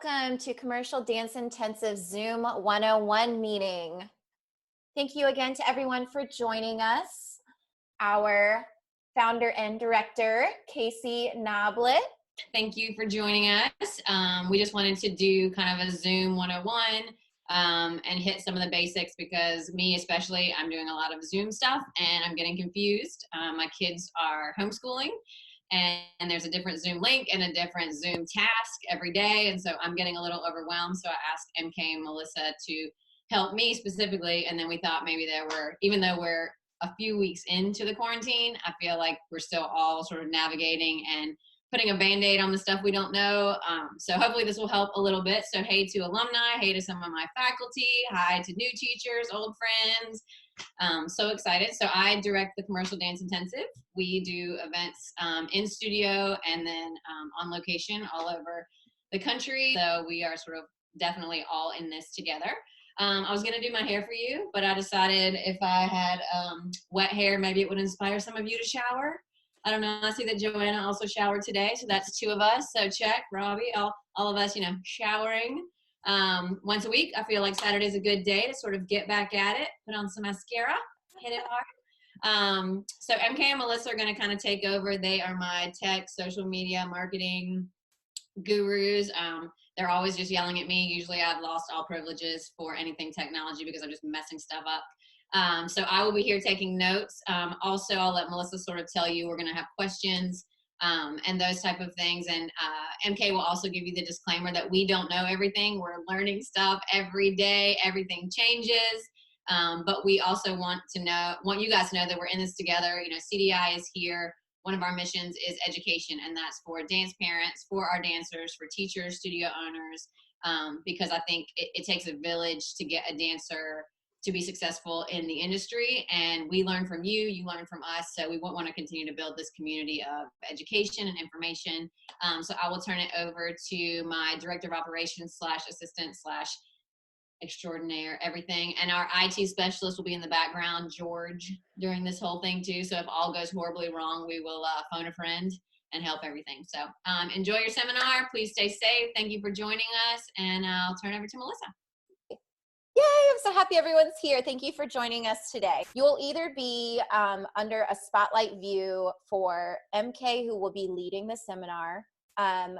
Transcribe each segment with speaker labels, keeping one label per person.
Speaker 1: welcome to Commercial Dance Intensive Zoom 101 meeting. Thank you again to everyone for joining us. Our founder and director, Casey Noblet.
Speaker 2: Thank you for joining us. We just wanted to do kind of a Zoom 101 and hit some of the basics because me especially, I'm doing a lot of Zoom stuff and I'm getting confused. My kids are homeschooling and there's a different Zoom link and a different Zoom task every day. And so I'm getting a little overwhelmed. So I asked MK and Melissa to help me specifically. And then we thought maybe even though we're a few weeks into the quarantine, I feel like we're still all sort of navigating and putting a Band-Aid on the stuff we don't know. So hopefully this will help a little bit. So hey to alumni, hey to some of my faculty, hi to new teachers, old friends. So excited. So I direct the Commercial Dance Intensive. We do events in studio and then on location all over the country. So we are sort of definitely all in this together. I was gonna do my hair for you, but I decided if I had wet hair, maybe it would inspire some of you to shower. I don't know. I see that Joanna also showered today, so that's two of us. So check, Robbie, all of us, showering once a week. I feel like Saturday's a good day to sort of get back at it, put on some mascara, hit it hard. So MK and Melissa are going to kind of take over. They are my tech, social media, marketing gurus. They're always just yelling at me. Usually I've lost all privileges for anything technology because I'm just messing stuff up. So I will be here taking notes. Also, I'll let Melissa sort of tell you we're going to have questions and those type of things. And MK will also give you the disclaimer that we don't know everything. We're learning stuff every day. Everything changes. But we also want you guys to know that we're in this together. CDI is here. One of our missions is education, and that's for dance parents, for our dancers, for teachers, studio owners, because I think it takes a village to get a dancer to be successful in the industry, and we learn from you, you learn from us, so we want to continue to build this community of education and information. So I will turn it over to my director of operations / assistant / extraordinaire, everything, and our IT specialist will be in the background, George, during this whole thing too. So if all goes horribly wrong, we will phone a friend and help everything. So enjoy your seminar. Please stay safe. Thank you for joining us, and I'll turn over to Melissa.
Speaker 1: Yay, I'm so happy everyone's here. Thank you for joining us today. You will either be under a spotlight view for MK, who will be leading the seminar,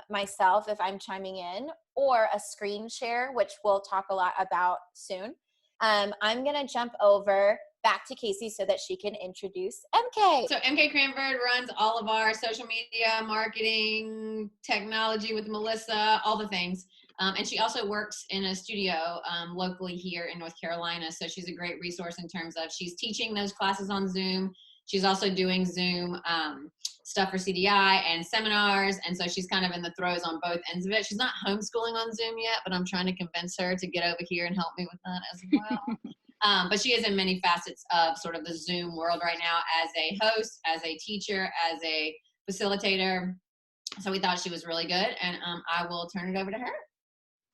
Speaker 1: myself, if I'm chiming in, or a screen share, which we'll talk a lot about soon. I'm going to jump over back to Casey so that she can introduce MK.
Speaker 2: So MK Cranford runs all of our social media, marketing, technology with Melissa, all the things. And she also works in a studio locally here in North Carolina. So she's a great resource in terms of she's teaching those classes on Zoom. She's also doing Zoom stuff for CDI and seminars. And so she's kind of in the throes on both ends of it. She's not homeschooling on Zoom yet, but I'm trying to convince her to get over here and help me with that as well. But she is in many facets of sort of the Zoom world right now as a host, as a teacher, as a facilitator. So we thought she was really good. And I will turn it over to her.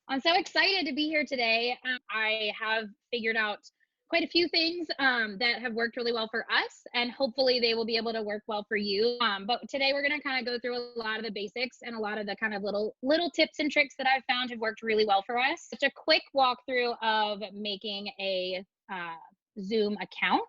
Speaker 3: I'm so excited to be here today. I have figured out quite a few things that have worked really well for us, and hopefully they will be able to work well for you. But today we're going to kind of go through a lot of the basics and a lot of the kind of little tips and tricks that I've found have worked really well for us. Just a quick walkthrough of making a Zoom account.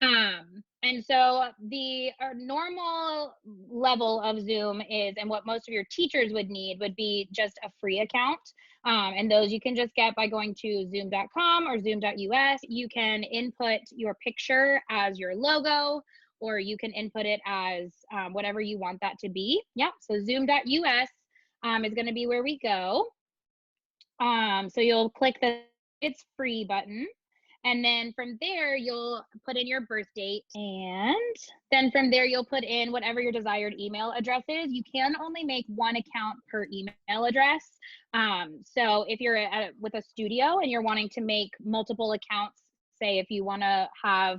Speaker 3: And so the normal level of Zoom is, and what most of your teachers would need would be just a free account. And those you can just get by going to zoom.com or zoom.us. You can input your picture as your logo, or you can input it as whatever you want that to be. Yeah, so zoom.us is going to be where we go. So you'll click the it's free button. And then from there, you'll put in your birth date. And then from there, you'll put in whatever your desired email address is. You can only make one account per email address. So if you're with a studio and you're wanting to make multiple accounts, say if you want to have,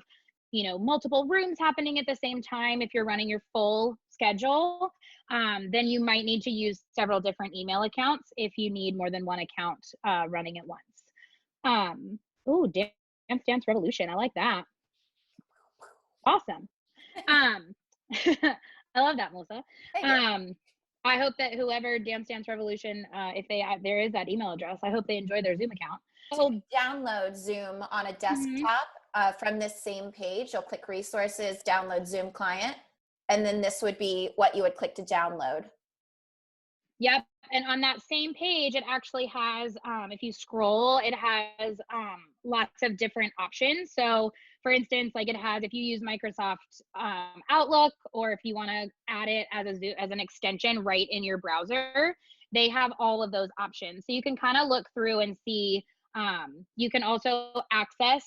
Speaker 3: multiple rooms happening at the same time, if you're running your full schedule, then you might need to use several different email accounts if you need more than one account running at once. Oh, Dance Revolution. I like that. Awesome. I love that, Melissa. I hope that whoever Dance Dance Revolution, if there is that email address, I hope they enjoy their Zoom account.
Speaker 1: So download Zoom on a desktop from this same page. You'll click resources, download Zoom client, and then this would be what you would click to download.
Speaker 3: Yep. And on that same page, it actually has, if you scroll, it has lots of different options. So for instance, like it has, if you use Microsoft Outlook, or if you want to add it as an extension right in your browser, they have all of those options. So you can kind of look through and see. You can also access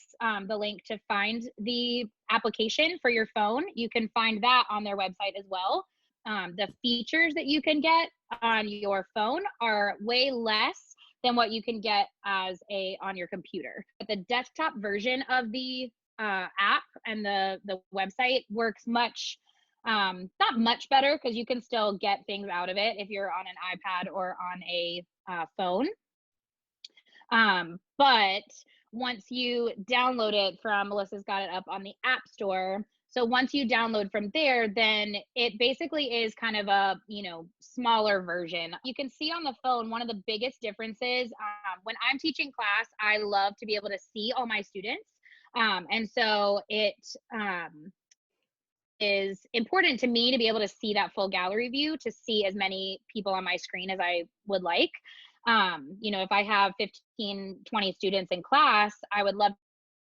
Speaker 3: the link to find the application for your phone. You can find that on their website as well. The features that you can get on your phone are way less than what you can get on your computer. But the desktop version of the app and the website works not much better, because you can still get things out of it if you're on an iPad or on a phone. But once you download it from, Melissa's got it up on the App Store. So once you download from there, then it basically is kind of a, smaller version. You can see on the phone, one of the biggest differences, when I'm teaching class, I love to be able to see all my students. And so it is important to me to be able to see that full gallery view, to see as many people on my screen as I would like. If I have 15, 20 students in class, I would love to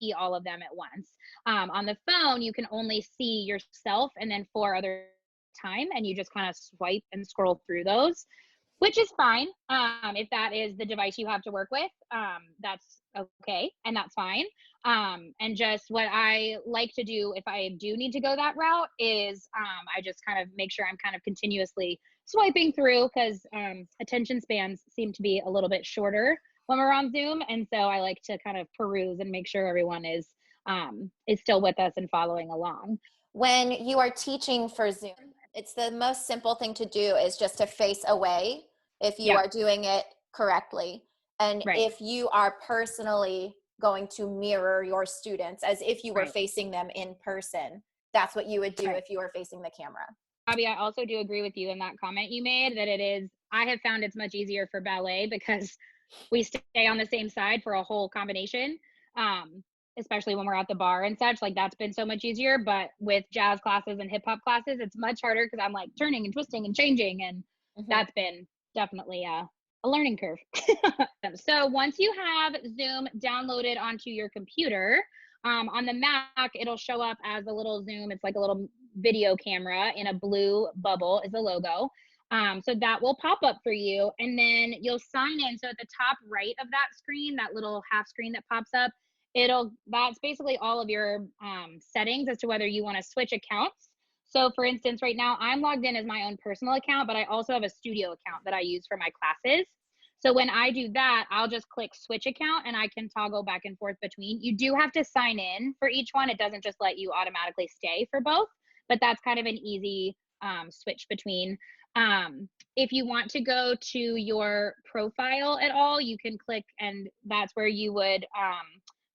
Speaker 3: see all of them at once. On the phone, you can only see yourself and then 4 other time, and you just kind of swipe and scroll through those, which is fine. If that is the device you have to work with, that's okay, and that's fine. And just what I like to do if I do need to go that route is I just kind of make sure I'm kind of continuously swiping through, because attention spans seem to be a little bit shorter when we're on Zoom. And so I like to kind of peruse and make sure everyone is still with us and following along.
Speaker 1: When you are teaching for Zoom, it's the most simple thing to do is just to face away if you are doing it correctly. And if you are personally going to mirror your students as if you were facing them in person, that's what you would do if you were facing the camera.
Speaker 3: Bobby, I also do agree with you in that comment you made, that I have found it's much easier for ballet because we stay on the same side for a whole combination. Especially when we're at the bar and such, like that's been so much easier. But with jazz classes and hip hop classes, it's much harder because I'm like turning and twisting and changing. And that's been definitely a learning curve. So once you have Zoom downloaded onto your computer, on the Mac, it'll show up as a little Zoom. It's like a little video camera in a blue bubble is the logo. So that will pop up for you, and then you'll sign in. So at the top right of that screen, that little half screen that pops up, that's basically all of your settings as to whether you want to switch accounts. So for instance, right now I'm logged in as my own personal account, but I also have a studio account that I use for my classes. So when I do that, I'll just click switch account and I can toggle back and forth between. You do have to sign in for each one. It doesn't just let you automatically stay for both, but that's kind of an easy switch between. If you want to go to your profile at all, you can click, and that's where you would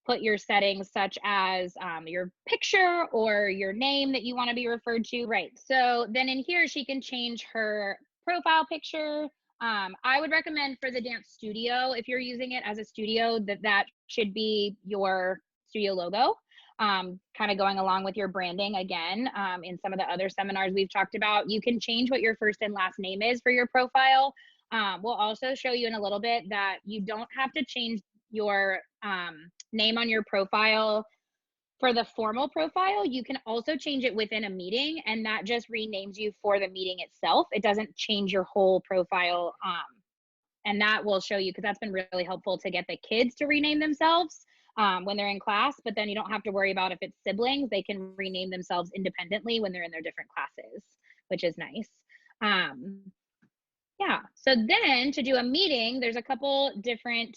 Speaker 3: put your settings, such as your picture or your name that you want to be referred to. Right. So then in here, she can change her profile picture. I would recommend for the dance studio, if you're using it as a studio, that should be your studio logo. Kind of going along with your branding again. In some of the other seminars we've talked about, you can change what your first and last name is for your profile. We'll also show you in a little bit that you don't have to change your name on your profile for the formal profile. You can also change it within a meeting, and that just renames you for the meeting itself. It doesn't change your whole profile. And that will show you, because that's been really helpful to get the kids to rename themselves when they're in class, but then you don't have to worry about if it's siblings. They can rename themselves independently when they're in their different classes, which is nice. Yeah, so then to do a meeting, there's a couple different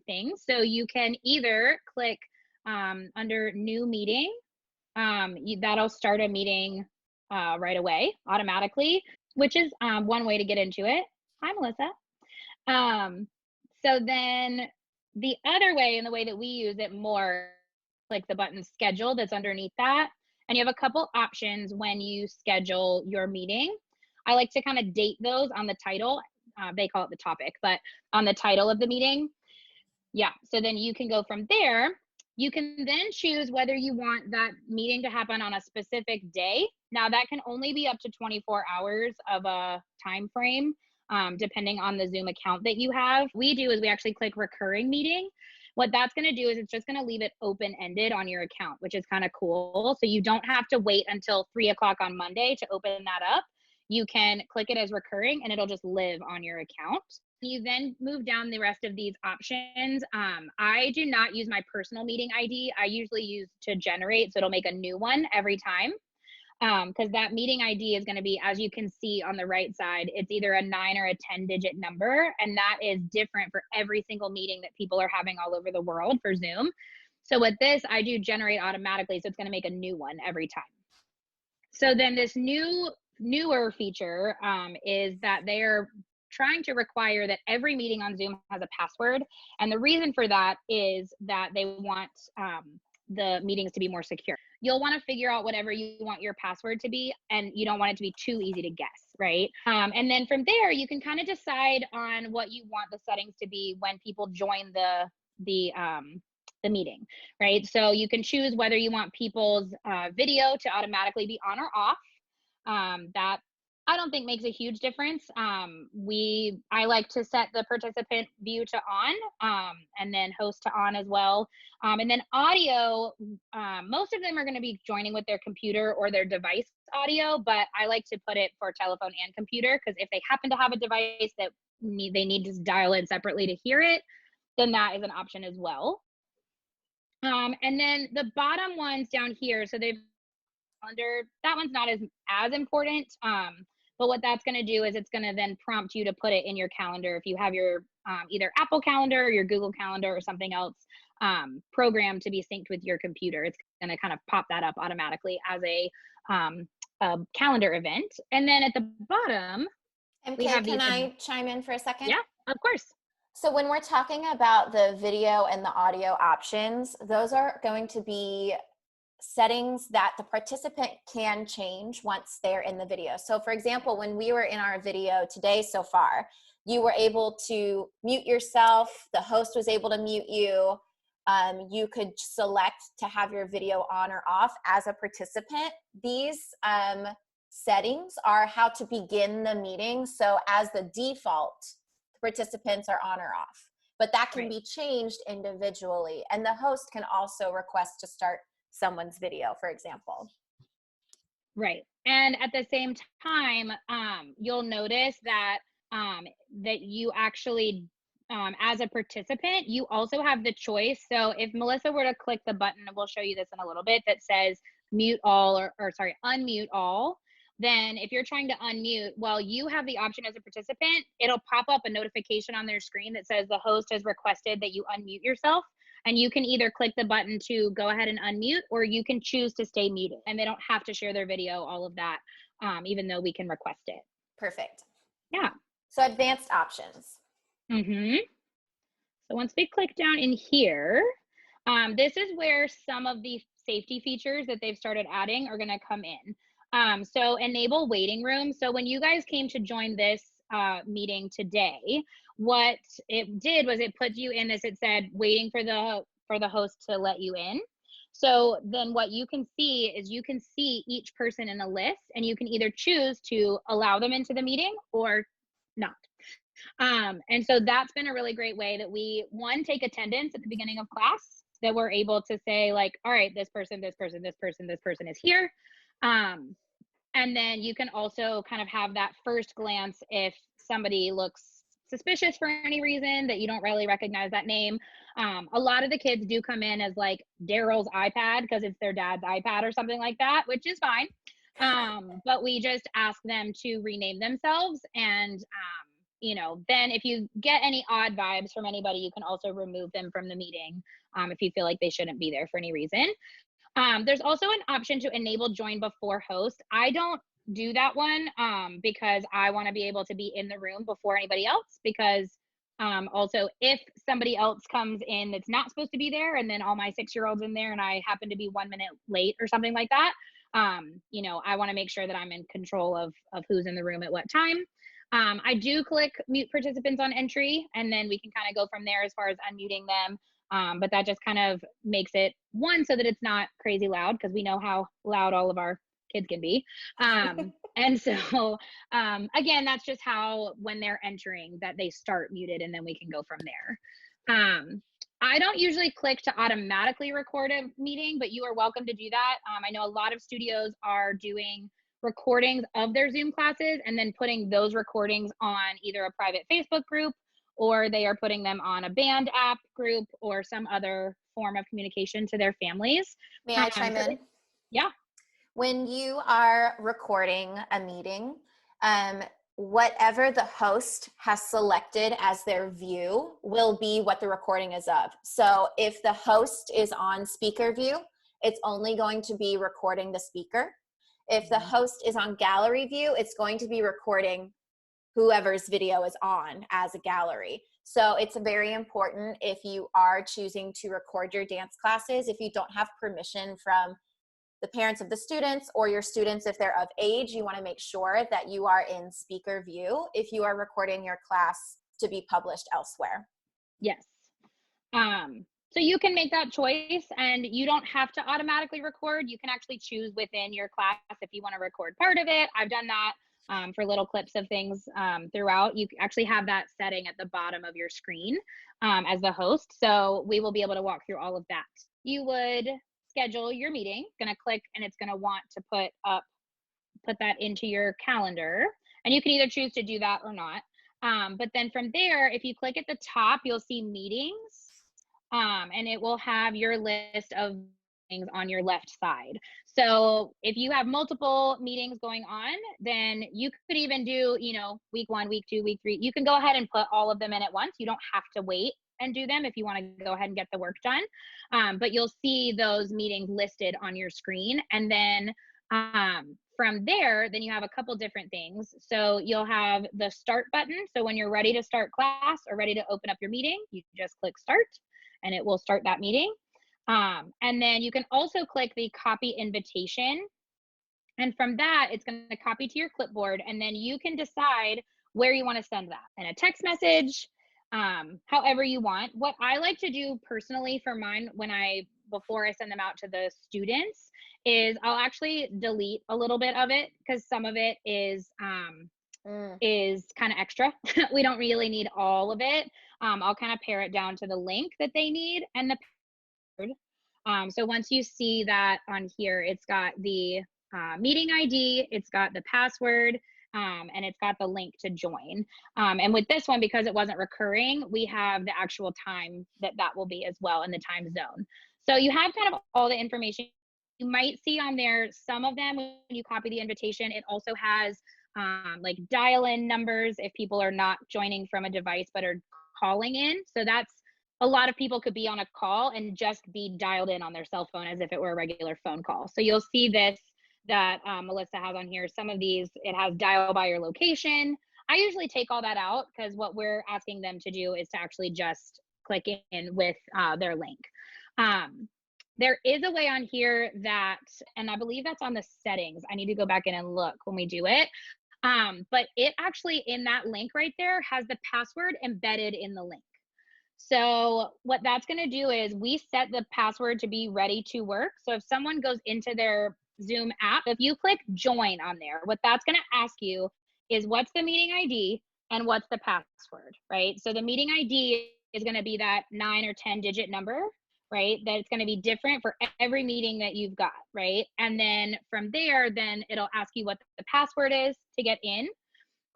Speaker 3: things. So you can either click under new meeting, that'll start a meeting right away automatically, which is one way to get into it. Hi, Melissa. So then the other way, and the way that we use it more, like the button schedule that's underneath that, and you have a couple options when you schedule your meeting. I like to kind of date those on the title. They call it the topic, but on the title of the meeting. Yeah. So then you can go from there. You can then choose whether you want that meeting to happen on a specific day. Now that can only be up to 24 hours of a time frame, depending on the Zoom account that you have. We do is we actually click recurring meeting. What that's going to do is it's just going to leave it open-ended on your account, which is kind of cool. So you don't have to wait until 3 o'clock on Monday to open that up. You can click it as recurring and it'll just live on your account. You then move down the rest of these options. I do not use my personal meeting ID. I usually use to generate, so it'll make a new one every time. Because that meeting ID is going to be, as you can see on the right side, it's either a 9 or a 10-digit number, and that is different for every single meeting that people are having all over the world for Zoom. So with this, I do generate automatically, so it's going to make a new one every time. So then this newer feature is that they're trying to require that every meeting on Zoom has a password. And the reason for that is that they want the meetings to be more secure. You'll want to figure out whatever you want your password to be, and you don't want it to be too easy to guess, right? And then from there, you can kind of decide on what you want the settings to be when people join the meeting, right? So you can choose whether you want people's video to automatically be on or off. That I don't think makes a huge difference. I like to set the participant view to on, and then host to on as well. And then audio, most of them are going to be joining with their computer or their device audio, but I like to put it for telephone and computer, because if they happen to have a device that they need to dial in separately to hear it, then that is an option as well. And then the bottom ones down here, so they've calendar, that one's not as important. But what that's going to do is it's going to then prompt you to put it in your calendar. If you have your either Apple Calendar or your Google Calendar or something else programmed to be synced with your computer, it's going to kind of pop that up automatically as a calendar event. And then at the bottom,
Speaker 1: we have can I chime in for a second?
Speaker 3: Yeah, of course.
Speaker 1: So when we're talking about the video and the audio options, those are going to be settings that the participant can change once they're in the video. So for example, when we were in our video today so far, you were able to mute yourself, the host was able to mute you, you could select to have your video on or off as a participant. These settings are how to begin the meeting. So as the default, participants are on or off, but that can be changed individually. And the host can also request to start someone's video, for example.
Speaker 3: Right. And at the same time, you'll notice that that you actually, as a participant, you also have the choice. So if Melissa were to click the button, and we'll show you this in a little bit, that says mute all or sorry, unmute all, then if you're trying to unmute, well, you have the option as a participant, it'll pop up a notification on their screen that says the host has requested that you unmute yourself. And you can either click the button to go ahead and unmute, or you can choose to stay muted, and they don't have to share their video, all of that, even though we can request it.
Speaker 1: Perfect.
Speaker 3: Yeah.
Speaker 1: So advanced options.
Speaker 3: So once we click down in here, this is where some of the safety features that they've started adding are going to come in. So enable waiting room. So when you guys came to join this meeting today, what it did was it put you in this, it said waiting for the host to let you in. So then what you can see is you can see each person in a list, and you can either choose to allow them into the meeting or not. And so that's been a really great way that we, one, take attendance at the beginning of class, that we're able to say like, all right, this person is here. And then you can also kind of have that first glance if somebody looks suspicious for any reason that you don't really recognize that name. A lot of the kids do come in as like Daryl's iPad because it's their dad's iPad or something like that, which is fine. But we just ask them to rename themselves. And, then if you get any odd vibes from anybody, you can also remove them from the meeting if you feel like they shouldn't be there for any reason. There's also an option to enable join before host. I don't do that one because I want to be able to be in the room before anybody else, because also if somebody else comes in that's not supposed to be there, and then all my 6-year-olds in there and I happen to be 1 minute late or something like that, I want to make sure that I'm in control of who's in the room at what time. I do click mute participants on entry, and then we can kind of go from there as far as unmuting them. But that just kind of makes it so that it's not crazy loud, because we know how loud all of our kids can be. And so, again, that's just how, when they're entering, that they start muted, and then we can go from there. I don't usually click to automatically record a meeting, but you are welcome to do that. I know a lot of studios are doing recordings of their Zoom classes and then putting those recordings on either a private Facebook group, or they are putting them on a band app group or some other form of communication to their families.
Speaker 1: May I chime in?
Speaker 3: Yeah.
Speaker 1: When you are recording a meeting, whatever the host has selected as their view will be what the recording is of. So if the host is on speaker view, it's only going to be recording the speaker. If the host is on gallery view, it's going to be recording whoever's video is on as a gallery. So it's very important, if you are choosing to record your dance classes, if you don't have permission from the parents of the students or your students, if they're of age, you want to make sure that you are in speaker view if you are recording your class to be published elsewhere.
Speaker 3: Yes. So you can make that choice, and you don't have to automatically record. You can actually choose within your class if you want to record part of it. I've done that for little clips of things throughout. You actually have that setting at the bottom of your screen as the host. So we will be able to walk through all of that. You would schedule your meeting, gonna click, and it's gonna want to put that into your calendar, and you can either choose to do that or not. But then from there, if you click at the top, you'll see meetings, and it will have your list of things on your left side. So if you have multiple meetings going on, then you could even do, week 1, week 2, week 3. You can go ahead and put all of them in at once. You don't have to wait and do them if you want to go ahead and get the work done. But you'll see those meetings listed on your screen. And then from there, then you have a couple different things. So you'll have the start button. So when you're ready to start class or ready to open up your meeting, you just click start and it will start that meeting. And then you can also click the copy invitation. And from that, it's going to copy to your clipboard. And then you can decide where you want to send that, in a text message, however you want. What I like to do personally for mine before I send them out to the students is I'll actually delete a little bit of it, because some of it is kind of extra. We don't really need all of it. I'll kind of pare it down to the link that they need and the password. So once you see that on here, it's got the meeting ID, it's got the password, and it's got the link to join. And with this one, because it wasn't recurring, we have the actual time that will be as well, in the time zone. So you have kind of all the information. You might see on there, some of them, when you copy the invitation, it also has like dial-in numbers if people are not joining from a device but are calling in. So that's, a lot of people could be on a call and just be dialed in on their cell phone as if it were a regular phone call. So you'll see this that Melissa has on here. Some of these, it has dial by your location. I usually take all that out, because what we're asking them to do is to actually just click in with their link. There is a way on here that, and I believe that's on the settings. I need to go back in and look when we do it. But it actually, in that link right there, has the password embedded in the link. So what that's going to do is we set the password to be ready to work. So if someone goes into their Zoom app, if you click join on there, what that's going to ask you is, what's the meeting ID and what's the password, right? So the meeting ID is going to be that 9 or 10 digit number, right? That it's going to be different for every meeting that you've got, right? And then from there, then it'll ask you what the password is to get in.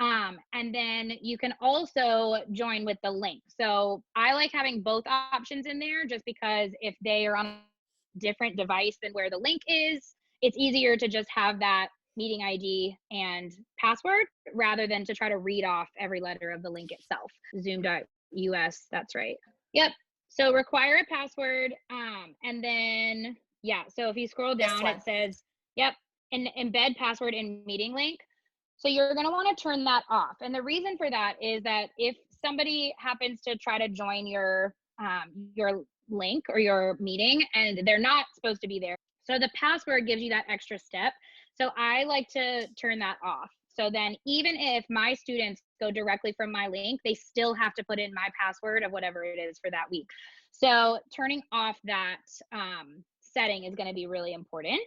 Speaker 3: And then you can also join with the link. So I like having both options in there, just because if they are on a different device than where the link is, it's easier to just have that meeting ID and password rather than to try to read off every letter of the link itself. Zoom.us, that's right. Yep. So require a password. And then, yeah, so if you scroll down, it says, yep, and embed password in meeting link. So you're going to want to turn that off. And the reason for that is that if somebody happens to try to join your link or your meeting and they're not supposed to be there, So the password gives you that extra step. So I like to turn that off. So then even if my students go directly from my link, they still have to put in my password of whatever it is for that week. So turning off that setting is going to be really important.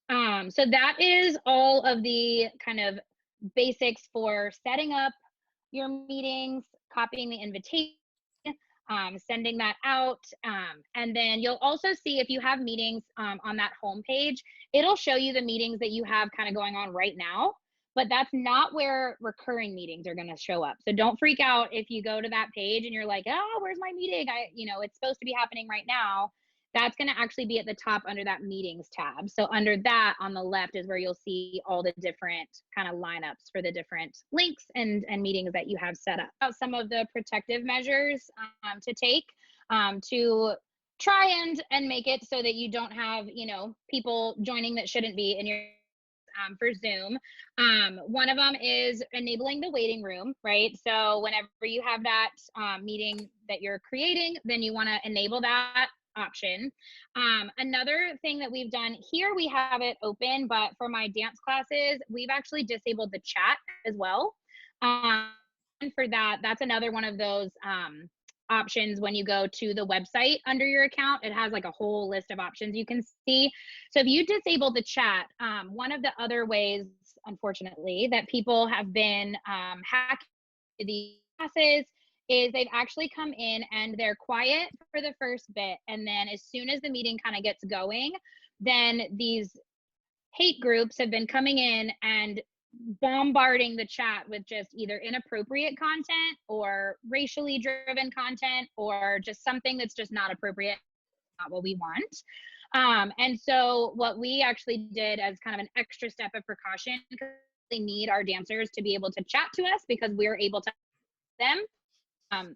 Speaker 3: So that is all of the kind of basics for setting up your meetings, copying the invitation, sending that out. And then you'll also see if you have meetings on that home page, it'll show you the meetings that you have kind of going on right now, but that's not where recurring meetings are going to show up. So don't freak out if you go to that page and you're like, oh, where's my meeting? It's supposed to be happening right now. That's going to actually be at the top under that meetings tab. So under that on the left is where you'll see all the different kind of lineups for the different links and meetings that you have set up. Some of the protective measures to take to try and make it so that you don't have, people joining that shouldn't be in your for Zoom. One of them is enabling the waiting room, right? So whenever you have that meeting that you're creating, then you want to enable that option. Another thing that we've done here, we have it open, but for my dance classes, we've actually disabled the chat as well. And for that, that's another one of those options when you go to the website under your account. It has like a whole list of options you can see. So if you disable the chat, one of the other ways, unfortunately, that people have been hacking these classes is they've actually come in and they're quiet for the first bit. And then as soon as the meeting kind of gets going, then these hate groups have been coming in and bombarding the chat with just either inappropriate content or racially driven content or just something that's just not appropriate, not what we want. And so what we actually did as kind of an extra step of precaution, because we need our dancers to be able to chat to us because we're able to them.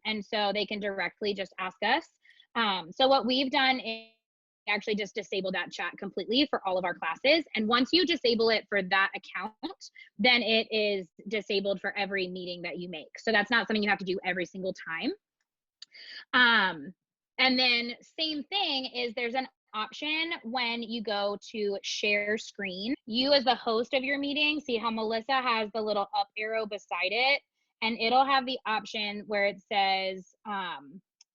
Speaker 3: And so they can directly just ask us. So what we've done is actually just disable that chat completely for all of our classes. And once you disable it for that account, then it is disabled for every meeting that you make. So that's not something you have to do every single time. And then same thing is there's an option when you go to share screen. You as the host of your meeting, see how Melissa has the little up arrow beside it, and it'll have the option where it says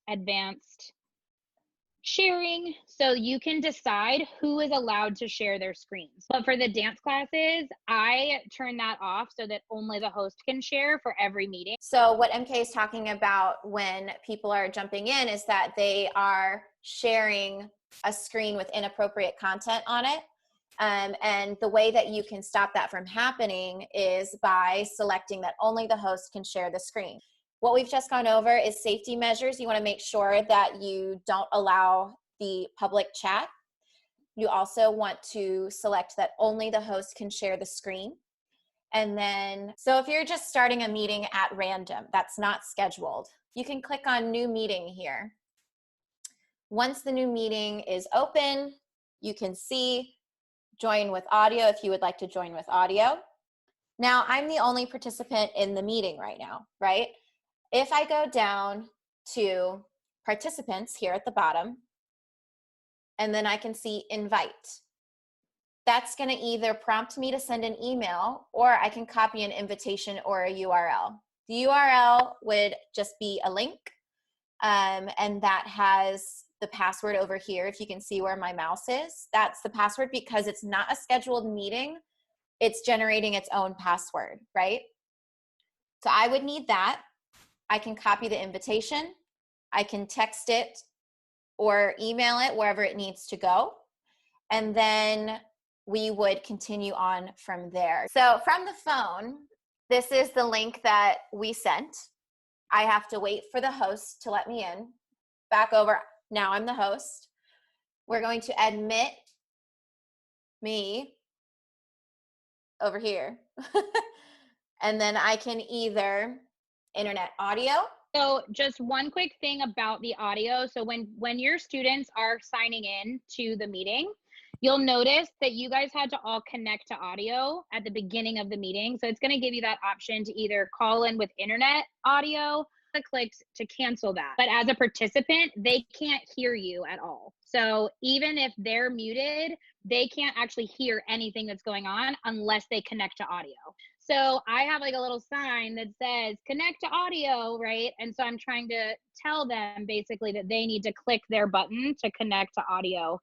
Speaker 3: advanced sharing. So you can decide who is allowed to share their screens. But for the dance classes, I turn that off so that only the host can share for every meeting.
Speaker 1: So what MK is talking about when people are jumping in is that they are sharing a screen with inappropriate content on it. And the way that you can stop that from happening is by selecting that only the host can share the screen. What we've just gone over is safety measures. You want to make sure that you don't allow the public chat. You also want to select that only the host can share the screen. And then, so if you're just starting a meeting at random, that's not scheduled, you can click on new meeting here. Once the new meeting is open, you can see join with audio if you would like to join with audio. Now, I'm the only participant in the meeting right now, right? If I go down to participants here at the bottom, and then I can see invite, that's going to either prompt me to send an email or I can copy an invitation or a URL. The URL would just be a link, and that has the password over here. If you can see where my mouse is, that's the password because it's not a scheduled meeting. It's generating its own password, right? So I would need that. I can copy the invitation. I can text it or email it wherever it needs to go. And then we would continue on from there. So from the phone, this is the link that we sent. I have to wait for the host to let me in. Back over. Now I'm the host. We're going to admit me over here. And then I can either internet audio.
Speaker 3: So just one quick thing about the audio. So when your students are signing in to the meeting, you'll notice that you guys had to all connect to audio at the beginning of the meeting. So it's going to give you that option to either call in with internet audio, click to cancel that. But as a participant, they can't hear you at all. So even if they're muted, they can't actually hear anything that's going on unless they connect to audio. So I have like a little sign that says connect to audio, right? And so I'm trying to tell them basically that they need to click their button to connect to audio.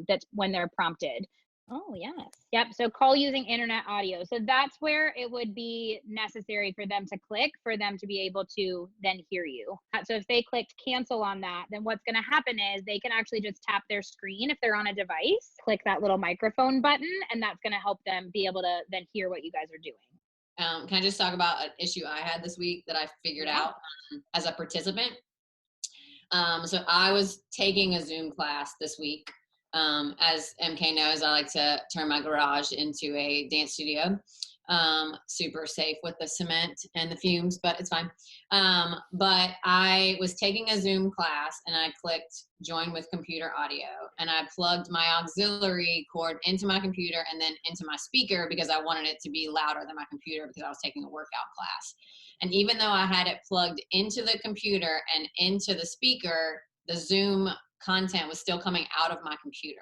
Speaker 3: That's when they're prompted. Oh, yes. Yep. So call using internet audio. So that's where it would be necessary for them to click for them to be able to then hear you. So if they clicked cancel on that, then what's going to happen is they can actually just tap their screen if they're on a device, click that little microphone button, and that's going to help them be able to then hear what you guys are doing.
Speaker 2: Can I just talk about an issue I had this week that I figured out as a participant? So I was taking a Zoom class this week. As MK knows, I like to turn my garage into a dance studio. Super safe with the cement and the fumes, but it's fine. But I was taking a Zoom class and I clicked join with computer audio and I plugged my auxiliary cord into my computer and then into my speaker because I wanted it to be louder than my computer because I was taking a workout class. And even though I had it plugged into the computer and into the speaker, the Zoom content was still coming out of my computer.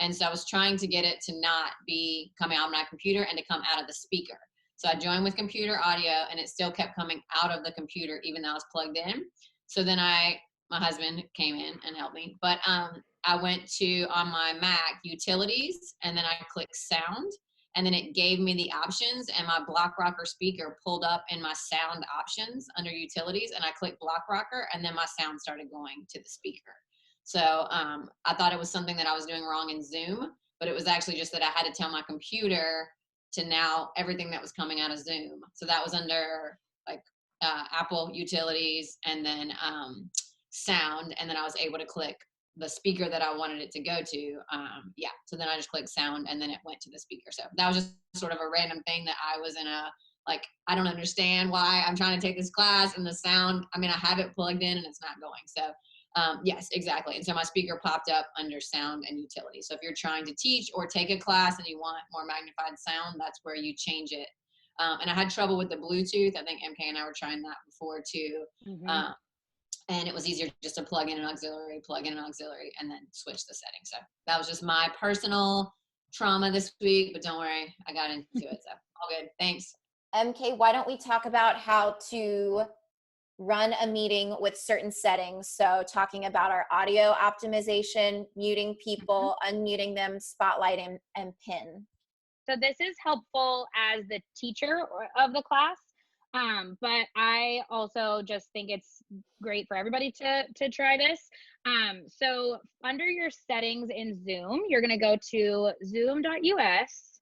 Speaker 2: And so I was trying to get it to not be coming out of my computer and to come out of the speaker. So I joined with computer audio and it still kept coming out of the computer even though I was plugged in. So then my husband came in and helped me. But I went to, on my Mac, utilities, and then I clicked sound. And then it gave me the options and my block rocker speaker pulled up in my sound options under utilities. And I clicked block rocker and then my sound started going to the speaker. So I thought it was something that I was doing wrong in Zoom, but it was actually just that I had to tell my computer to now everything that was coming out of Zoom. So that was under like Apple utilities and then sound. And then I was able to click the speaker that I wanted it to go to. So then I just clicked sound and then it went to the speaker. So that was just sort of a random thing that I was in I don't understand why I'm trying to take this class and the sound, I have it plugged in and it's not going. So yes, exactly. And so my speaker popped up under sound and utility. So if you're trying to teach or take a class and you want more magnified sound, that's where you change it. And I had trouble with the Bluetooth. I think MK and I were trying that before too. Mm-hmm. And it was easier just to plug in an auxiliary, and then switch the settings. So that was just my personal trauma this week, but don't worry, I got into it. So all good. Thanks.
Speaker 1: MK, why don't we talk about how to run a meeting with certain settings? So talking about our audio optimization, muting people, unmuting them, spotlight and pin.
Speaker 3: So this is helpful as the teacher of the class. But I also just think it's great for everybody to try this. So under your settings in Zoom, you're going to go to zoom.us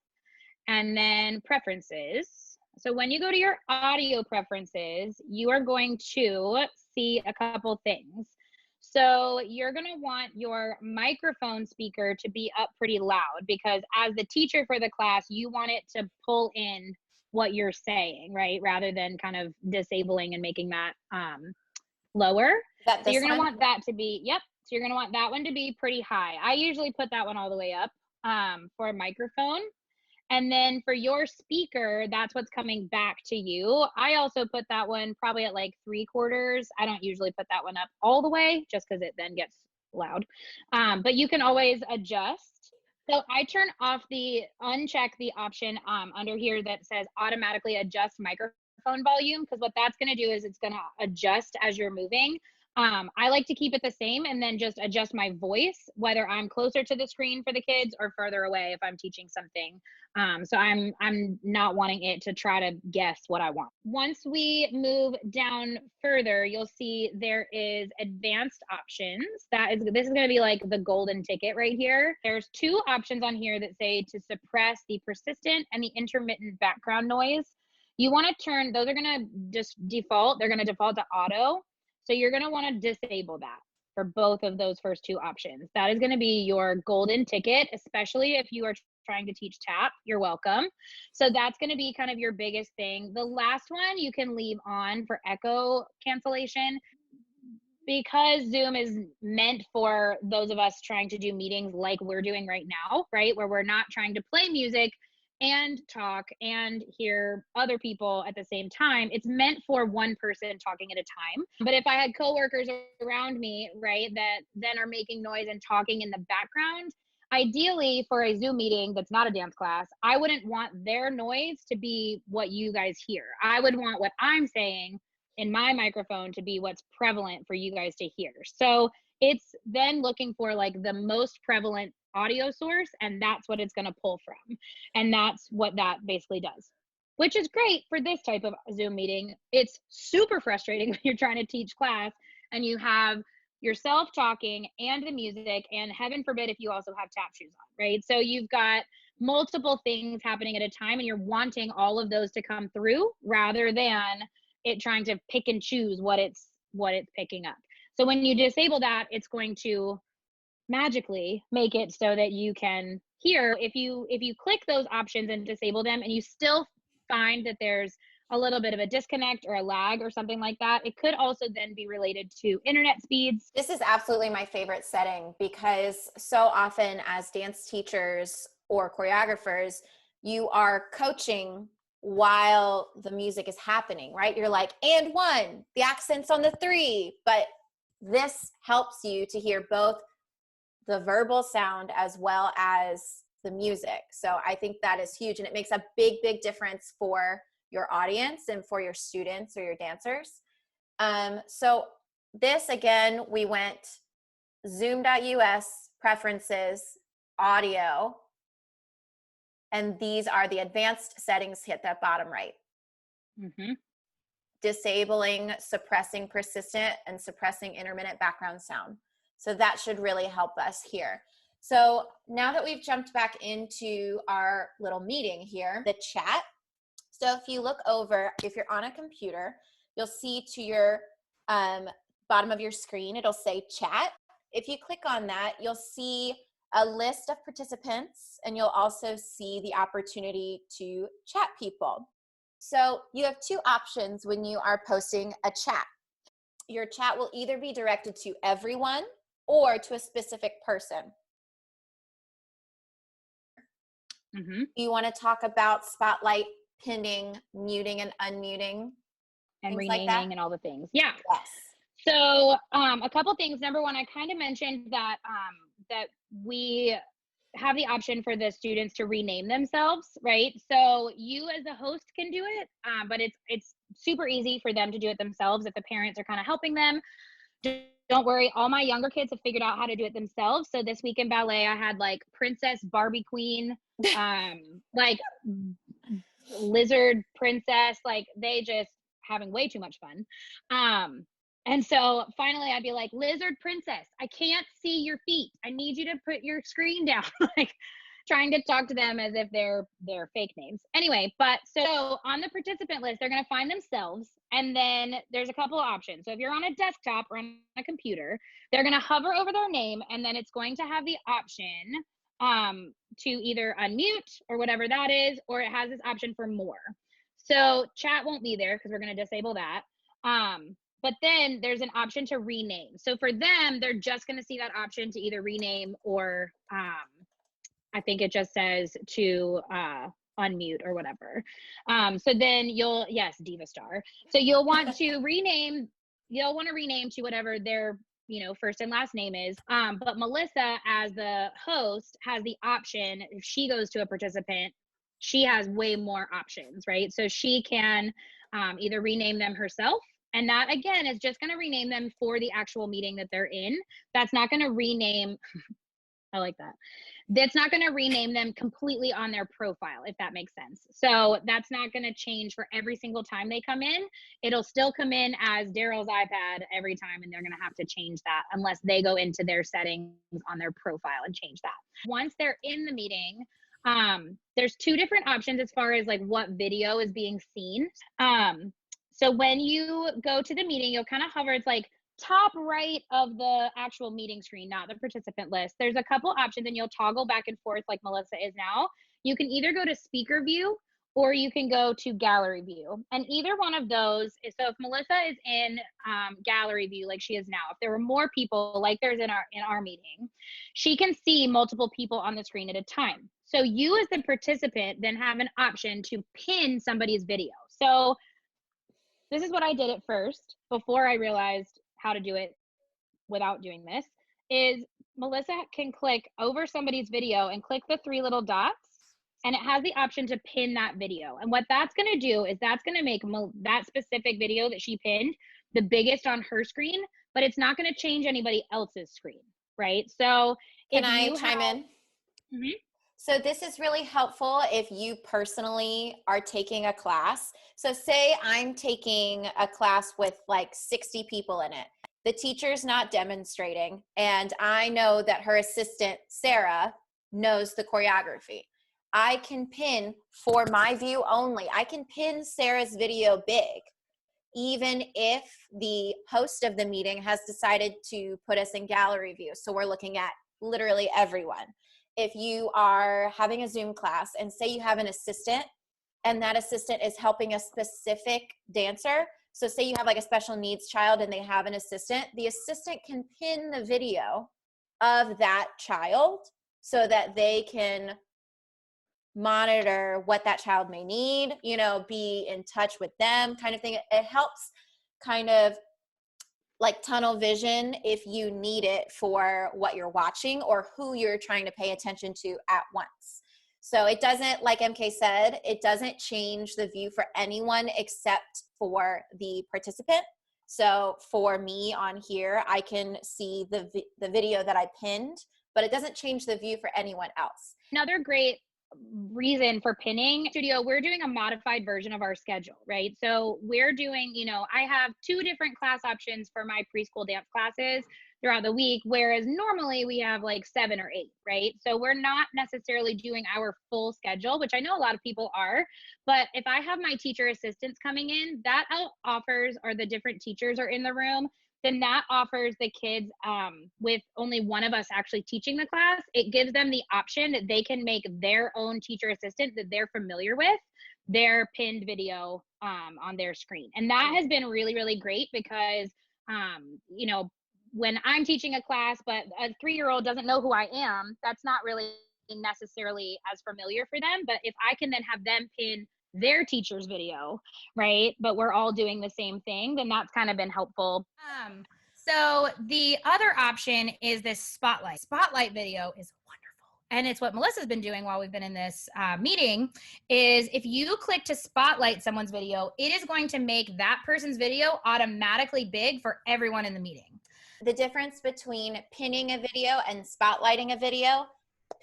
Speaker 3: and then preferences. So when you go to your audio preferences, you are going to see a couple things. So you're going to want your microphone speaker to be up pretty loud because as the teacher for the class, you want it to pull in what you're saying, right? Rather than kind of disabling and making that lower. So you're going to want that to be, So you're going to want that one to be pretty high. I usually put that one all the way up for a microphone. And then for your speaker, that's what's coming back to you. I also put that one probably at like 3/4. I don't usually put that one up all the way just because it then gets loud. But you can always adjust. So I uncheck the option under here that says automatically adjust microphone volume, because what that's going to do is it's going to adjust as you're moving. I like to keep it the same and then just adjust my voice, whether I'm closer to the screen for the kids or further away if I'm teaching something. So I'm not wanting it to try to guess what I want. Once we move down further, you'll see there is advanced options. This is going to be like the golden ticket right here. There's 2 options on here that say to suppress the persistent and the intermittent background noise. You want to turn, those are going to just default. They're going to default to auto. So you're going to want to disable that for both of those first 2 options. That is going to be your golden ticket, especially if you are trying to teach tap. You're welcome. So that's going to be kind of your biggest thing. The last one you can leave on for echo cancellation, because Zoom is meant for those of us trying to do meetings like we're doing right now, right? Where we're not trying to play music. and talk and hear other people at the same time. It's meant for one person talking at a time. But if I had coworkers around me, right, that then are making noise and talking in the background, ideally for a Zoom meeting that's not a dance class, I wouldn't want their noise to be what you guys hear. I would want what I'm saying in my microphone to be what's prevalent for you guys to hear. So it's then looking for like the most prevalent audio source, and that's what it's going to pull from. And that's what that basically does, which is great for this type of Zoom meeting. It's super frustrating when you're trying to teach class and you have yourself talking and the music, and heaven forbid if you also have tap shoes on, right? So you've got multiple things happening at a time and you're wanting all of those to come through rather than it trying to pick and choose what it's picking up. So when you disable that, it's going to magically make it so that you can hear. If you click those options and disable them and you still find that there's a little bit of a disconnect or a lag or something like that, it could also then be related to internet speeds.
Speaker 1: This is absolutely my favorite setting because so often as dance teachers or choreographers, you are coaching while the music is happening, right? You're like, and one, the accent's on the three, but this helps you to hear both the verbal sound as well as the music. So I think that is huge, and it makes a big, big difference for your audience and for your students or your dancers. So this, again, we went zoom.us, preferences, audio, and these are the advanced settings. Hit that bottom right.
Speaker 3: Mm-hmm.
Speaker 1: Disabling, suppressing persistent, and suppressing intermittent background sound. So that should really help us here. So now that we've jumped back into our little meeting here, the chat. So if you look over, if you're on a computer, you'll see to your bottom of your screen, it'll say chat. If you click on that, you'll see a list of participants, and you'll also see the opportunity to chat people. So you have two options when you are posting a chat. Your chat will either be directed to everyone or to a specific person.
Speaker 3: Mm-hmm.
Speaker 1: You want to talk about spotlight, pinning, muting, and unmuting,
Speaker 3: and
Speaker 1: things
Speaker 3: renaming
Speaker 1: like that?
Speaker 3: and all the things. Yeah.
Speaker 1: Yes.
Speaker 3: So a couple things. Number one, I kind of mentioned that that we have the option for the students to rename themselves, right? So you as a host can do it, but it's super easy for them to do it themselves if the parents are kind of helping them. Don't worry, all my younger kids have figured out how to do it themselves. So this week in ballet, I had like Princess Barbie Queen, like Lizard Princess, like they just having way too much fun. And so finally I'd be like, Lizard Princess, I can't see your feet. I need you to put your screen down. Like trying to talk to them as if they're fake names. Anyway, but so on the participant list, they're going to find themselves. And then there's a couple of options. So if you're on a desktop or on a computer, they're going to hover over their name, and then it's going to have the option to either unmute or whatever that is, or it has this option for more. So chat won't be there because we're going to disable that. But then there's an option to rename. So for them, they're just going to see that option to either rename or I think it just says to unmute or whatever. So then yes, Diva Star. So you'll want to rename, to whatever their first and last name is. But Melissa, as the host, has the option, if she goes to a participant, she has way more options, right? So she can either rename them herself. And that, again, is just going to rename them for the actual meeting that they're in. That's not going to rename, I like that. That's not going to rename them completely on their profile, if that makes sense. So that's not going to change for every single time they come in. It'll still come in as Daryl's iPad every time, and they're going to have to change that unless they go into their settings on their profile and change that. Once they're in the meeting, there's two different options as far as like what video is being seen. So when you go to the meeting, you'll kind of hover, it's like top right of the actual meeting screen, not the participant list. There's a couple options, and you'll toggle back and forth like Melissa is now. You can either go to speaker view or you can go to gallery view. And either one of those is, so if Melissa is in gallery view like she is now, if there were more people like there's in our meeting, she can see multiple people on the screen at a time. So you as the participant then have an option to pin somebody's video. So this is what I did at first before I realized how to do it without doing this, is Melissa can click over somebody's video and click the 3 little dots, and it has the option to pin that video. And what that's going to do is that's going to make that specific video that she pinned the biggest on her screen, but it's not going to change anybody else's screen, right? So
Speaker 1: can I chime in?
Speaker 3: Mm-hmm.
Speaker 1: So this is really helpful if you personally are taking a class. So say I'm taking a class with like 60 people in it. The teacher's not demonstrating, and I know that her assistant, Sarah, knows the choreography. I can pin for my view only. I can pin Sarah's video big, even if the host of the meeting has decided to put us in gallery view. So we're looking at literally everyone. If you are having a Zoom class and say you have an assistant and that assistant is helping a specific dancer, so say you have like a special needs child and they have an assistant, the assistant can pin the video of that child so that they can monitor what that child may need, you know, be in touch with them kind of thing. It helps kind of like tunnel vision if you need it for what you're watching or who you're trying to pay attention to at once. So it doesn't, like MK said, it doesn't change the view for anyone except for the participant. So for me on here, I can see the video that I pinned, but it doesn't change the view for anyone else.
Speaker 3: Another great reason for pinning studio, we're doing a modified version of our schedule, right? So we're doing, you know, I have 2 different class options for my preschool dance classes throughout the week, whereas normally we have like 7 or 8, right? So we're not necessarily doing our full schedule, which I know a lot of people are, but if I have my teacher assistants coming in, that offers, or the different teachers are in the room, then that offers the kids, with only one of us actually teaching the class, it gives them the option that they can make their own teacher assistant that they're familiar with, their pinned video on their screen. And that has been really, really great because, you know, when I'm teaching a class, but a 3-year-old doesn't know who I am, that's not really necessarily as familiar for them. But if I can then have them pin their teacher's video, right, but we're all doing the same thing, then that's kind of been helpful.
Speaker 4: So the other option is this spotlight video is wonderful, and it's what Melissa's been doing while we've been in this meeting, is if you click to spotlight someone's video, it is going to make that person's video automatically big for everyone in the meeting.
Speaker 1: The difference between pinning a video and spotlighting a video: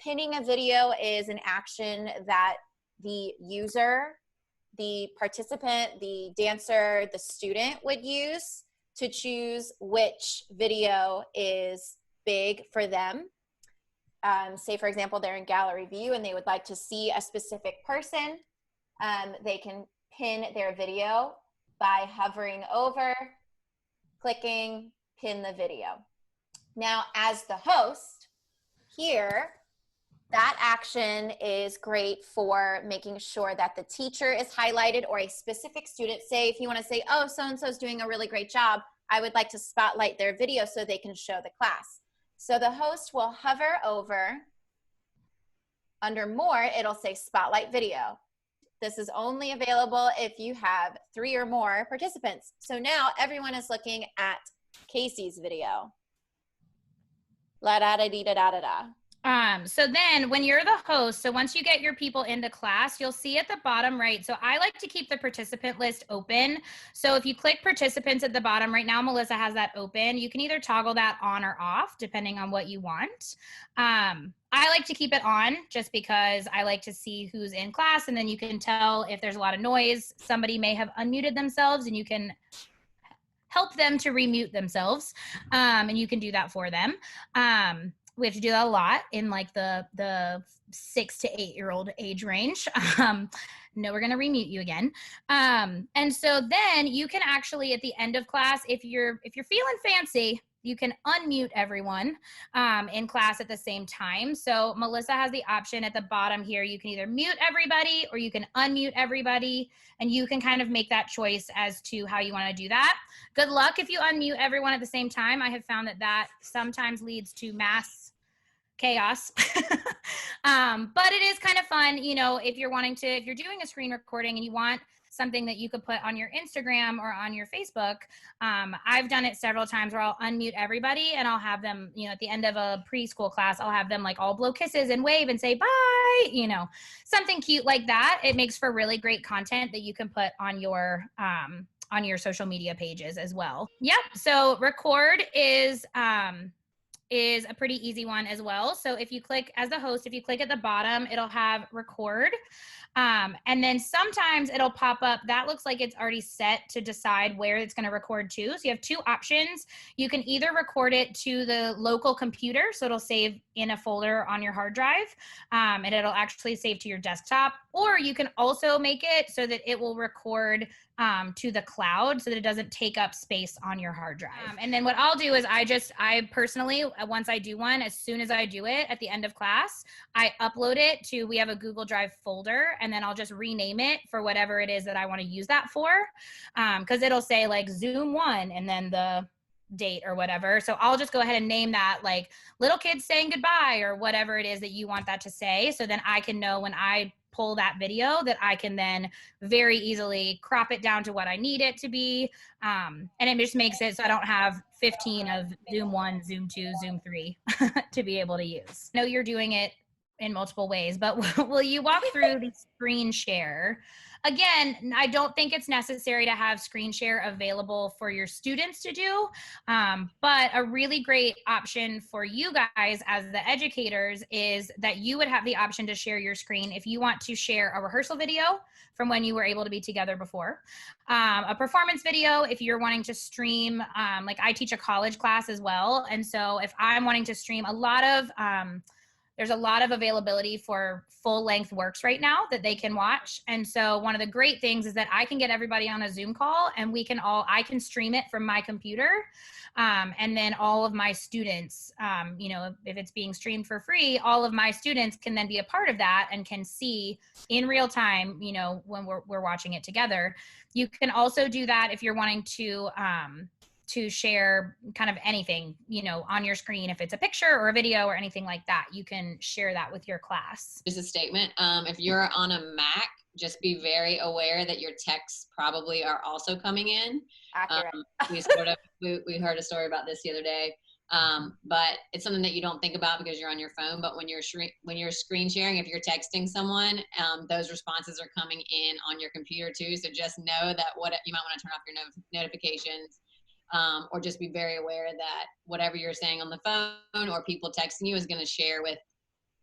Speaker 1: pinning a video is an action that the user, the participant, the dancer, the student would use to choose which video is big for them. Say, for example, they're in gallery view and they would like to see a specific person. They can pin their video by hovering over, clicking, pin the video. Now, as the host here, that action is great for making sure that the teacher is highlighted or a specific student. Say, if you want to say, oh, so-and-so is doing a really great job, I would like to spotlight their video so they can show the class. So the host will hover over. Under more, it'll say spotlight video. This is only available if you have 3 or more participants. So now everyone is looking at Casey's video. La da da dee da da da da.
Speaker 4: So then when you're the host, so once you get your people into class, you'll see at the bottom right. So I like to keep the participant list open. So if you click participants at the bottom right now, Melissa has that open. You can either toggle that on or off depending on what you want. I like to keep it on just because I like to see who's in class, and then you can tell if there's a lot of noise. Somebody may have unmuted themselves and you can help them to remute themselves, and you can do that for them. We have to do that a lot in like the 6 to 8 year old age range. No, we're going to remute you again. And so then you can actually, at the end of class, if you're feeling fancy, you can unmute everyone in class at the same time. So Melissa has the option at the bottom here. You can either mute everybody or you can unmute everybody, and you can kind of make that choice as to how you want to do that. Good luck if you unmute everyone at the same time. I have found that sometimes leads to mass chaos. But it is kind of fun, you know, if you're doing a screen recording and you want something that you could put on your Instagram or on your Facebook. I've done it several times where I'll unmute everybody and I'll have them, you know, at the end of a preschool class, I'll have them like all blow kisses and wave and say bye, you know, something cute like that. It makes for really great content that you can put on your social media pages as well. Yep. So record is a pretty easy one as well. So if you click as the host, if you click at the bottom, it'll have record. And then sometimes it'll pop up. That looks like it's already set to decide where it's going to record to. So you have two options. You can either record it to the local computer. So it'll save in a folder on your hard drive, and it'll actually save to your desktop. Or you can also make it so that it will record to the cloud so that it doesn't take up space on your hard drive. And then what I'll do is I personally, once I do one, as soon as I do it at the end of class, I upload it to, we have a Google Drive folder, and then I'll just rename it for whatever it is that I want to use that for. Cause it'll say like Zoom 1 and then the date or whatever. So I'll just go ahead and name that like little kids saying goodbye or whatever it is that you want that to say. So then I can know when I pull that video that I can then very easily crop it down to what I need it to be. And it just makes it so I don't have 15 of Zoom 1, Zoom 2, Zoom 3 to be able to use. I know you're doing it in multiple ways, but will you walk through the screen share? Again, I don't think it's necessary to have screen share available for your students to do, but a really great option for you guys as the educators is that you would have the option to share your screen if you want to share a rehearsal video from when you were able to be together before, a performance video if you're wanting to stream, like I teach a college class as well, and so if I'm wanting to stream there's a lot of availability for full length works right now that they can watch. And so one of the great things is that I can get everybody on a Zoom call and I can stream it from my computer. And then all of my students, you know, if it's being streamed for free, all of my students can then be a part of that and can see in real time, you know, when we're watching it together. You can also do that if you're wanting to share kind of anything, you know, on your screen. If it's a picture or a video or anything like that, you can share that with your class.
Speaker 2: Just a statement. If you're on a Mac, just be very aware that your texts probably are also coming in.
Speaker 1: Accurate.
Speaker 2: We heard a story about this the other day. But it's something that you don't think about because you're on your phone. But when you're screen sharing, if you're texting someone, those responses are coming in on your computer too. So just know that you might want to turn off your notifications. Or just be very aware that whatever you're saying on the phone or people texting you is going to share with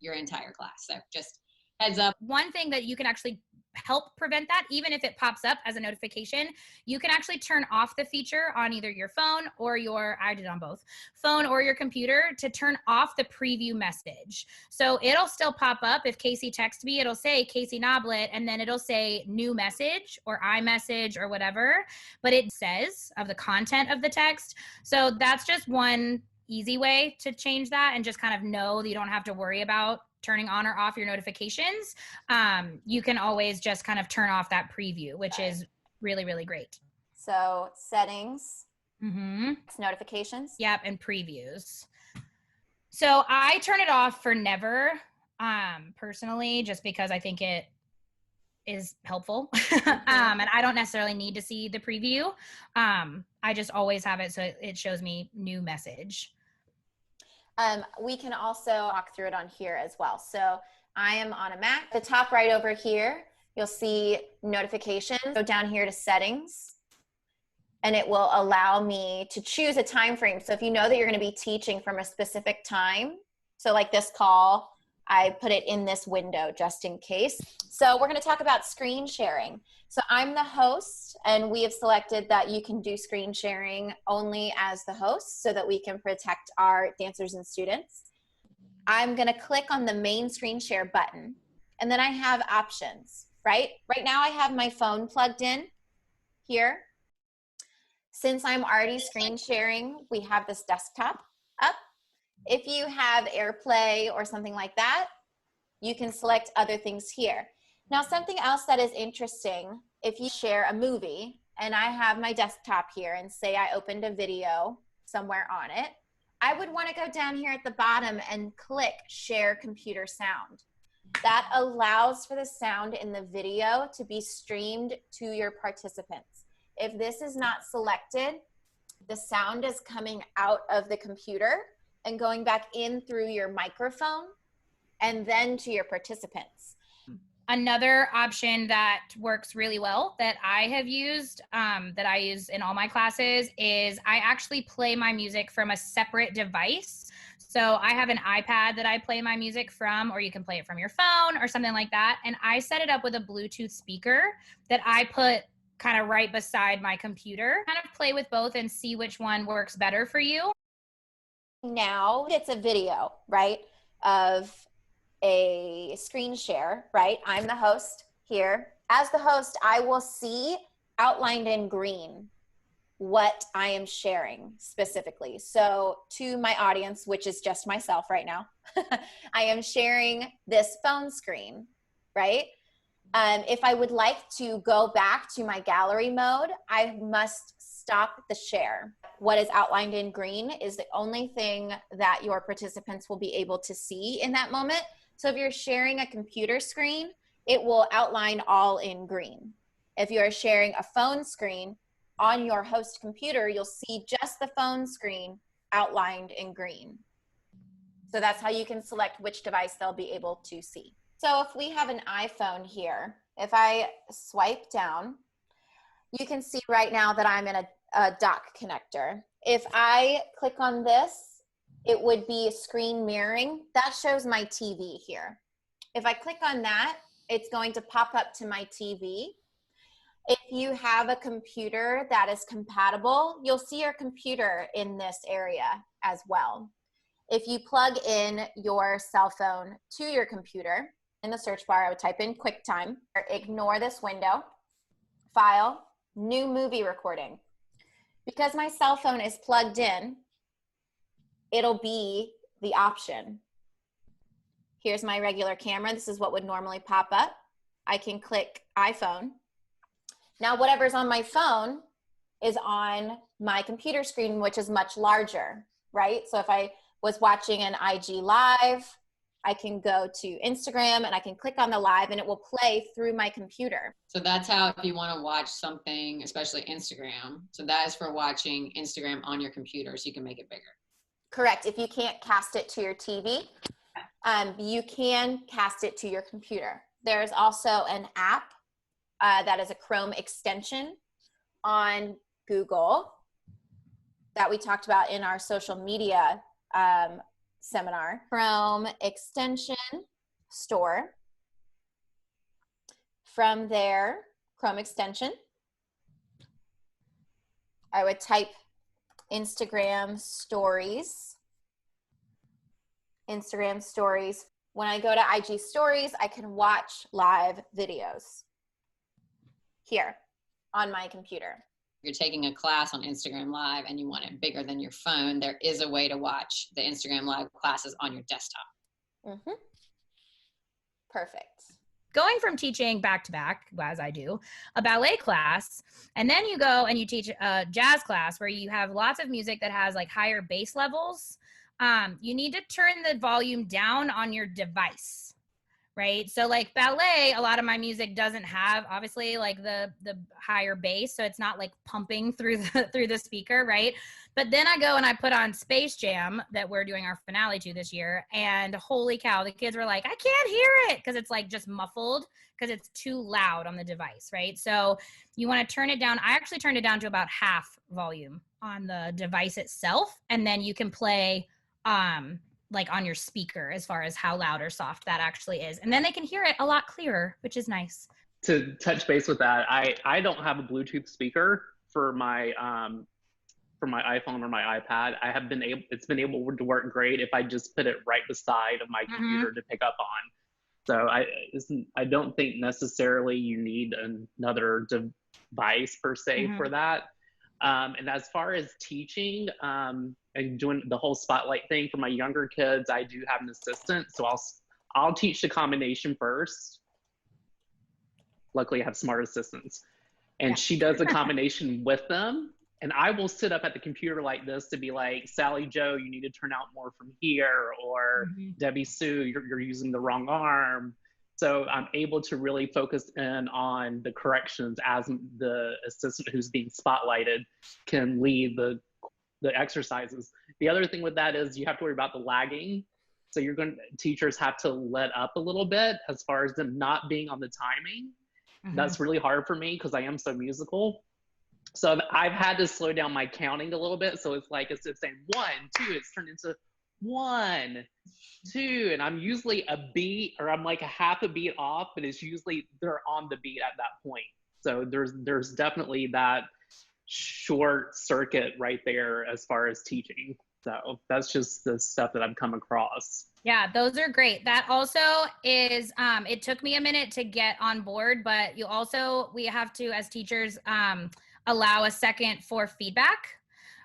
Speaker 2: your entire class. So just heads up.
Speaker 4: One thing that you can actually help prevent that, even if it pops up as a notification, you can actually turn off the feature on either your phone or I did on both, phone or your computer, to turn off the preview message. So it'll still pop up. If Casey texts me, it'll say Casey Noblet, and then it'll say new message or iMessage or whatever, but it says of the content of the text. So that's just one easy way to change that and just kind of know that you don't have to worry about turning on or off your notifications. You can always just kind of turn off that preview, which is really, really great.
Speaker 1: So settings, notifications.
Speaker 4: Yep, and previews. So I turn it off for never, personally, just because I think it is helpful. And I don't necessarily need to see the preview. I just always have it so it shows me new message.
Speaker 1: We can also walk through it on here as well. So I am on a Mac. The top right over here, you'll see notifications. Go down here to settings, and it will allow me to choose a time frame. So if you know that you're going to be teaching from a specific time, so like this call, I put it in this window just in case. So we're going to talk about screen sharing. So I'm the host, and we have selected that you can do screen sharing only as the host so that we can protect our dancers and students. I'm going to click on the main screen share button, and then I have options, right? Right now I have my phone plugged in here. Since I'm already screen sharing, we have this desktop up. If you have AirPlay or something like that, you can select other things here. Now, something else that is interesting, if you share a movie and I have my desktop here and say I opened a video somewhere on it, I would want to go down here at the bottom and click share computer sound. That allows for the sound in the video to be streamed to your participants. If this is not selected, the sound is coming out of the computer and going back in through your microphone and then to your participants.
Speaker 4: Another option that works really well that I have used, that I use in all my classes, is I actually play my music from a separate device. So I have an iPad that I play my music from, or you can play it from your phone or something like that. And I set it up with a Bluetooth speaker that I put kind of right beside my computer. Kind of play with both and see which one works better for you.
Speaker 1: Now it's a video, right, of a screen share, right? I'm the host here. As the host, I will see outlined in green what I am sharing specifically. So to my audience, which is just myself right now, I am sharing this phone screen, right? If I would like to go back to my gallery mode, I must stop the share. What is outlined in green is the only thing that your participants will be able to see in that moment. So if you're sharing a computer screen, it will outline all in green. If you are sharing a phone screen on your host computer, you'll see just the phone screen outlined in green. So that's how you can select which device they'll be able to see. So if we have an iPhone here, if I swipe down, you can see right now that I'm in a dock connector. If I click on this, it would be screen mirroring. That shows my TV here. If I click on that, it's going to pop up to my TV. If you have a computer that is compatible, you'll see your computer in this area as well. If you plug in your cell phone to your computer, in the search bar, I would type in QuickTime, or ignore this window, File, New Movie Recording. Because my cell phone is plugged in, it'll be the option. Here's my regular camera. This is what would normally pop up. I can click iPhone. Now whatever's on my phone is on my computer screen, which is much larger, right? So if I was watching an IG live, I can go to Instagram and I can click on the live and it will play through my computer.
Speaker 2: So that's how, if you want to watch something, especially Instagram, so that is for watching Instagram on your computer, so you can make it bigger.
Speaker 1: Correct. If you can't cast it to your TV, you can cast it to your computer. There's also an app that is a Chrome extension on Google that we talked about in our social media seminar. Chrome extension store. From there, Chrome extension, I would type Instagram stories. Instagram stories. When I go to IG stories, I can watch live videos here on my computer.
Speaker 2: You're taking a class on Instagram Live and you want it bigger than your phone, there is a way to watch the Instagram Live classes on your desktop.
Speaker 1: Mm-hmm. Perfect.
Speaker 4: Going from teaching back to back, as I do, a ballet class, and then you go and you teach a jazz class where you have lots of music that has like higher bass levels, you need to turn the volume down on your device, right? So like ballet, a lot of my music doesn't have obviously like the higher bass, so it's not like pumping through the speaker, right? But then I go and I put on Space Jam that we're doing our finale to this year, and holy cow, the kids were like, I can't hear it, because it's like just muffled because it's too loud on the device, right? So you want to turn it down. I actually turned it down to about half volume on the device itself, and then you can play like on your speaker as far as how loud or soft that actually is. And then they can hear it a lot clearer, which is nice.
Speaker 5: To touch base with that, I don't have a Bluetooth speaker for my iPhone or my iPad. It's been able to work great if I just put it right beside of my computer to pick up on. So I don't think necessarily you need another device per se for that. And as far as teaching and doing the whole spotlight thing for my younger kids, I do have an assistant. So I'll teach the combination first. Luckily, I have smart assistants. And she does the combination with them. And I will sit up at the computer like this to be like, Sally Joe, you need to turn out more from here, or Debbie Sue, you're using the wrong arm. So I'm able to really focus in on the corrections as the assistant who's being spotlighted can lead the exercises. The other thing with that is you have to worry about the lagging. So teachers have to let up a little bit as far as them not being on the timing. That's really hard for me because I am so musical. So I've had to slow down my counting a little bit. So it's like, instead of saying 1, 2, it's turned into 1, 2, and I'm usually a beat, or I'm like a half a beat off, but it's usually they're on the beat at that point. So there's definitely that short circuit right there as far as teaching. So that's just the stuff that I've come across.
Speaker 4: Yeah, those are great. That also is, it took me a minute to get on board, but we have to, as teachers, allow a second for feedback,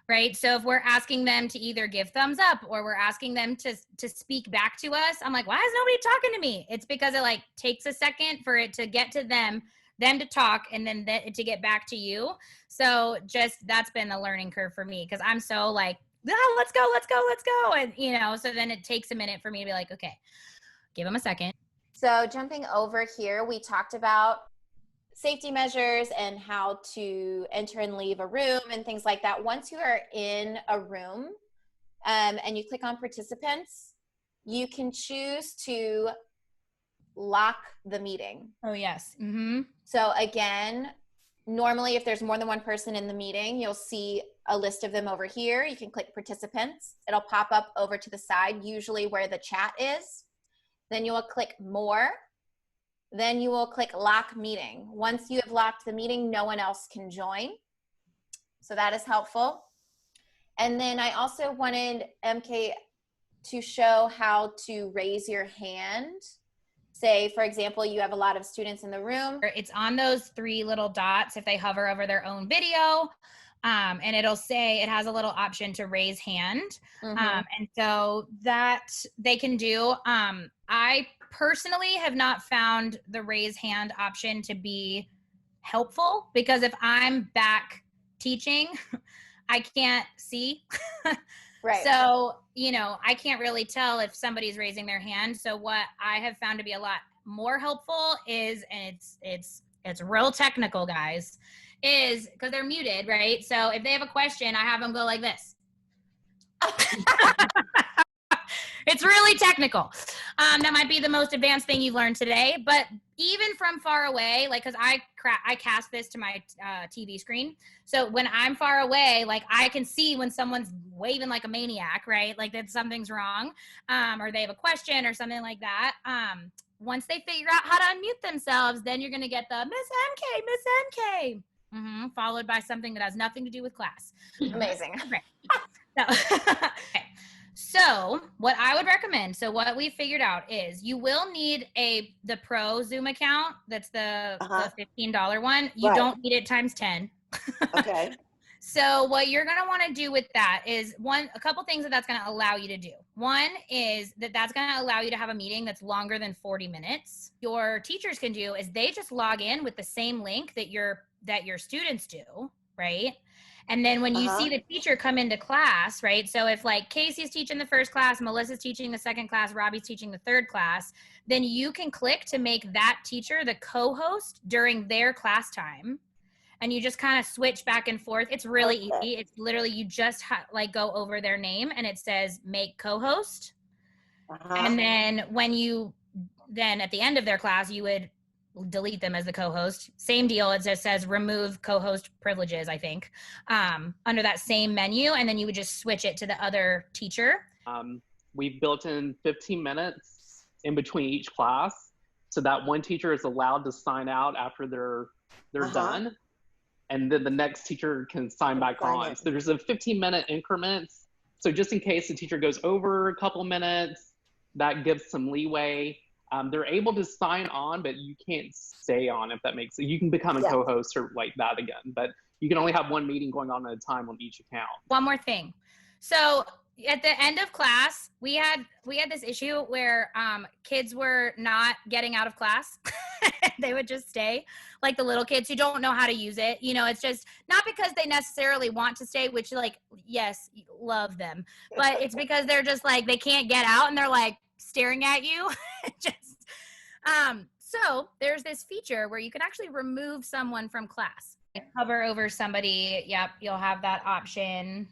Speaker 4: right? So if we're asking them to either give thumbs up or we're asking them to speak back to us, I'm like, why is nobody talking to me? It's because it like takes a second for it to get to them to talk, and then to get back to you. So that's been a learning curve for me, because I'm so like, let's go. And, so then it takes a minute for me to be like, okay, give them a second.
Speaker 1: So jumping over here, we talked about safety measures and how to enter and leave a room and things like that. Once you are in a room and you click on participants, you can choose to lock the meeting.
Speaker 4: Oh, yes.
Speaker 1: So again, normally if there's more than one person in the meeting, you'll see a list of them over here. You can click participants. It'll pop up over to the side, usually where the chat is. Then you will click more. Then you will click lock meeting. Once you have locked the meeting, no one else can join. So that is helpful. And then I also wanted MK to show how to raise your hand. Say, for example, you have a lot of students in the room.
Speaker 4: It's on those 3 little dots if they hover over their own video. And it'll say it has a little option to raise hand. And so that they can do. I personally have not found the raise hand option to be helpful, because if I'm back teaching, I can't see.
Speaker 1: Right.
Speaker 4: So, I can't really tell if somebody's raising their hand. So what I have found to be a lot more helpful is, and it's real technical, guys, is because they're muted, right? So if they have a question, I have them go like this. It's really technical. That might be the most advanced thing you've learned today, but even from far away, like, cause I cast this to my TV screen. So when I'm far away, like I can see when someone's waving like a maniac, right? Like that something's wrong, or they have a question or something like that. Once they figure out how to unmute themselves, then you're gonna get the Miss MK, followed by something that has nothing to do with class.
Speaker 1: Amazing.
Speaker 4: Okay. So what I would recommend, so what we figured out is you will need the Pro Zoom account. That's the $15 one. You don't need it times 10.
Speaker 6: Okay.
Speaker 4: So what you're going to want to do with that is a couple things that's going to allow you to do. One is that's going to allow you to have a meeting that's longer than 40 minutes. Your teachers can do is they just log in with the same link that your students do, right? And then when you see the teacher come into class, right? So if like Casey's teaching the first class, Melissa's teaching the second class, Robbie's teaching the third class, then you can click to make that teacher the co-host during their class time. And you just kind of switch back and forth. It's really easy. It's literally, you just like go over their name and it says make co-host. And then then at the end of their class, you would delete them as the co-host. Same deal. It just says remove co-host privileges, I think, under that same menu. And then you would just switch it to the other teacher.
Speaker 5: We've built in 15 minutes in between each class, so that one teacher is allowed to sign out after they're done. And then the next teacher can sign back on. So there's a 15-minute increments. So just in case the teacher goes over a couple minutes, that gives some leeway. They're able to sign on, but you can't stay on, if that makes sense. You can become a co-host or like that again, but you can only have one meeting going on at a time on each account.
Speaker 4: One more thing. So at the end of class, we had this issue where kids were not getting out of class. They would just stay, like the little kids who don't know how to use it. You know, it's just not because they necessarily want to stay, which like, yes, love them, but it's because they're just like, they can't get out and they're like staring at you. Just so there's this feature where you can actually remove someone from class. Hover over somebody. Yep, you'll have that option.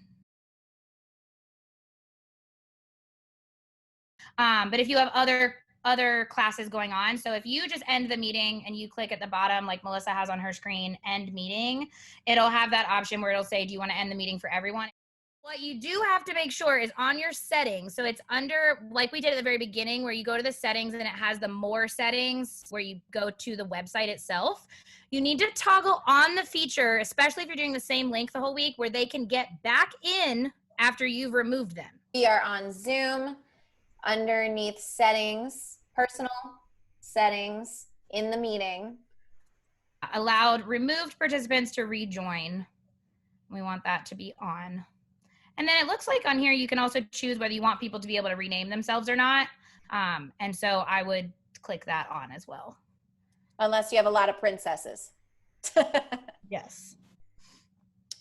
Speaker 4: But if you have other classes going on, so if you just end the meeting and you click at the bottom, like Melissa has on her screen, end meeting, it'll have that option where it'll say, do you want to end the meeting for everyone? What you do have to make sure is on your settings. So it's under, like we did at the very beginning, where you go to the settings and it has the more settings where you go to the website itself. You need to toggle on the feature, especially if you're doing the same link the whole week, where they can get back in after you've removed them.
Speaker 1: We are on Zoom. Underneath settings, personal settings in the meeting.
Speaker 4: Allowed removed participants to rejoin. We want that to be on. And then it looks like on here, you can also choose whether you want people to be able to rename themselves or not. And so I would click that on as well.
Speaker 1: Unless you have a lot of princesses.
Speaker 4: Yes.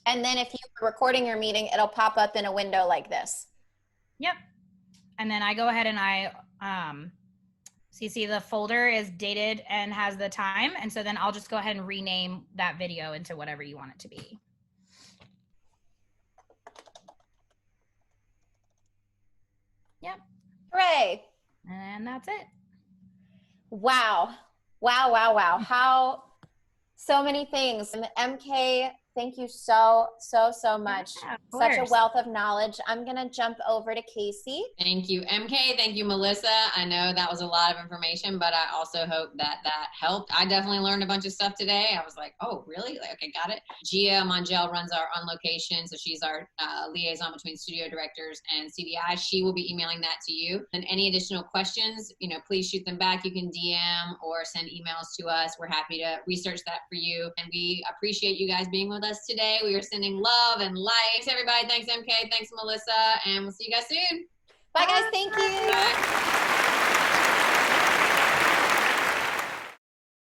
Speaker 1: And then if you're recording your meeting, it'll pop up in a window like this.
Speaker 4: Yep. And then I go ahead and I, so you see the folder is dated and has the time. And so then I'll just go ahead and rename that video into whatever you want it to be. Yep.
Speaker 1: Hooray.
Speaker 4: And that's it.
Speaker 1: Wow. Wow, wow, wow. How, so many things. And MK, thank you so much.
Speaker 4: Yeah,
Speaker 1: such a wealth of knowledge. I'm going to jump over to Casey.
Speaker 2: Thank you, MK. Thank you, Melissa. I know that was a lot of information, but I also hope that helped. I definitely learned a bunch of stuff today. I was like, oh, really? Like, okay, got it. Gia Mongel runs our On Location, so she's our liaison between studio directors and CDI. She will be emailing that to you. And any additional questions, please shoot them back. You can DM or send emails to us. We're happy to research that for you. And we appreciate you guys being with us today. We are sending love and light. Thanks, everybody. Thanks, MK. Thanks, Melissa. And we'll see you guys soon.
Speaker 1: Bye, guys. Thank you.
Speaker 2: Bye.